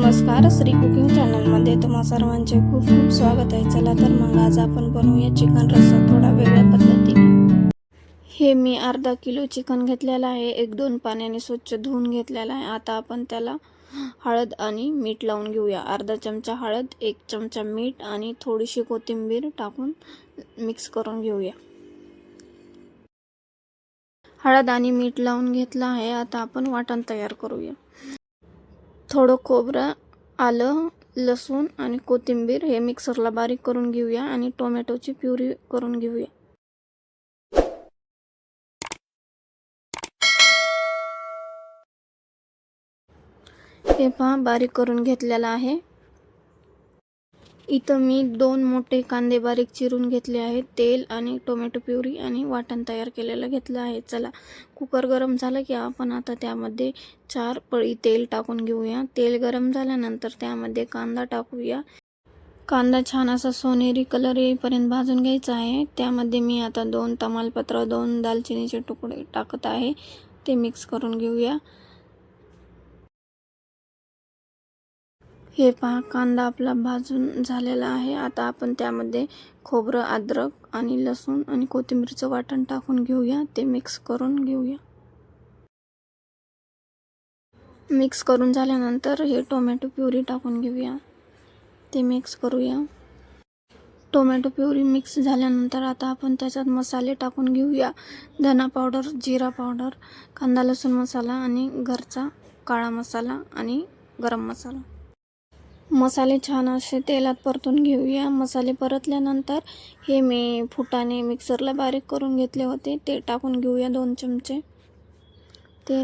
नमस्कार, श्री कुकिंग चॅनलमध्ये तुम्हा सर्वांचे खूप खूप स्वागत आहे। चला तर मग आज आपण बनवूया चिकन रस्सा थोडा वेगळ्या पद्धतीने। हे मी अर्धा किलो चिकन घेतलेला आहे, 1-2 पाण्याने स्वच्छ धुवून घेतलेला आहे। आता आपण त्याला हळद आणि मीठ लावून घेऊया। अर्धा चमचा हळद, 1 चमचा मीठ आणि थोडीशी कोथिंबीर टाकून मिक्स करून घेऊया। हळद आणि मीठ लावून घेतला आहे। आता आपण वाटण तयार करूया। थोडं खोबरं, आलं, लसूण आणि कोथिंबीर हे मिक्सरला बारीक करून घेऊया आणि टोमॅटोची प्युरी करून घेऊया। हे पहा बारीक करून घेतलेला आहे। इथं मी 2 मोठे कांदे बारीक चिरून घेतले आहेत। तेल आणि टोमॅटो प्युरी आणि वाटण तयार केलेलं घेतलं आहे। चला कुकर गरम झालं की आपण आता त्यामध्ये 4 पळी तेल टाकून घेऊया। तेल गरम झाल्यानंतर त्यामध्ये कांदा टाकूया। कांदा छान असा सोनेरी कलर येईपर्यंत भाजून घ्यायचा आहे। त्यामध्ये मी आता 2 तमालपत्र, 2 दालचिनीचे तुकडे टाकत आहे। ते मिक्स करून घेऊया। हे पहा कांदा आपला भाजून झालेला आहे। आता आपण त्यामध्ये खोबरं, अद्रक आणि लसूण आणि कोथिंबीरचं वाटण टाकून घेऊया। ते मिक्स करून घेऊया। मिक्स करून झाल्यानंतर हे टोमॅटो प्युरी टाकून घेऊया। ते मिक्स करूया। टोमॅटो प्युरी मिक्स झाल्यानंतर आता आपण त्याच्यात मसाले टाकून घेऊया। धना पावडर, जिरा पावडर, कांदा लसूण मसाला आणि घरचा काळा मसाला आणि गरम मसाला। मसाले छान असे तेलात परतून घेऊया। मसाले परतल्यानंतर हे मी फुटाणे मिक्सरला बारीक करून घेतले होते ते टाकून घेऊया 2 चमचे। ते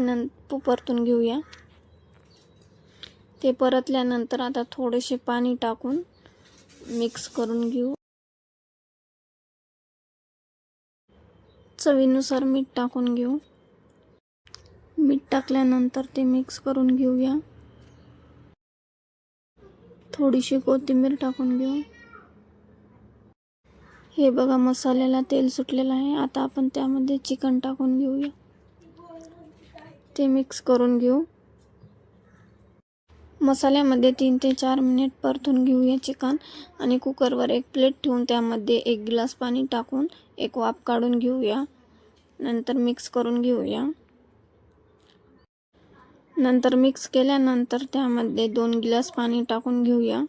परतून घेऊया। ते परतल्यानंतर आता थोडेसे पाणी टाकून मिक्स करून घेऊ। चवीनुसार मीठ टाकून घेऊ। मीठ टाकल्यानंतर ते मिक्स करून घेऊया। थोडीशी कोथिंबीर टाकून घेऊ। हे बघा मसाल्याला तेल सुटलेलं आहे। आता आपण त्यामध्ये चिकन टाकून घेऊया। ते मिक्स करून घेऊ। मसाल्यामध्ये 3 ते 4 मिनिट परतून घेऊया चिकन आणि कुकरवर एक प्लेट ठेवून त्यामध्ये 1 ग्लास पाणी टाकून एक वाफ काढून घेऊया। नंतर मिक्स करून घेऊया। नंतर मिक्स केल्यानंतर त्यामध्ये 2 ग्लास पाणी टाकून घेऊया।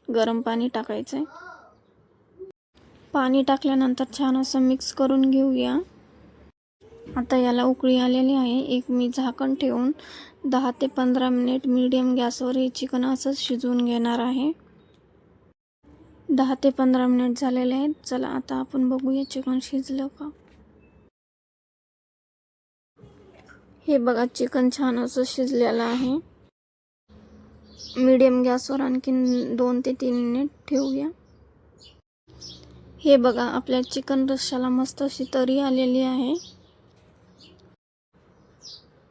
गरम पाणी टाकायचं आहे। पाणी टाकल्यानंतर छान असं मिक्स करून घेऊया। आता याला उकळी आलेली आहे। एक मी झाकण ठेवून 10 ते 15 मिनिट मीडियम गॅसवर हे चिकन असंच शिजवून घेणार आहे। 10 ते 15 मिनिट झालेले आहेत। चला आता आपण बघूया चिकन शिजलं का। हे बघा चिकन छान असं शिजलेलं आहे। मीडियम गॅसवर आणखीन 2 ते 3 मिनिट ठेवूया। हे बघा आपल्या चिकन रस्स्याला मस्त अशी तरी आलेली आहे।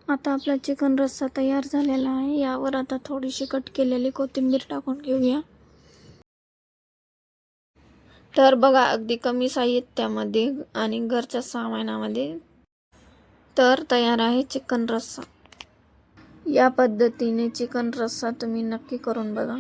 आता आपला चिकन रस्सा तयार झालेला आहे। यावर आता थोडीशी कट केलेली कोथिंबीर टाकून घेऊया। तर बघा अगदी कमी साहित्यामध्ये आणि घरच्या सामानामध्ये तर तयार आहे चिकन रस्सा। या पद्धतीने चिकन रस्सा तुम्ही नक्की करून बघा।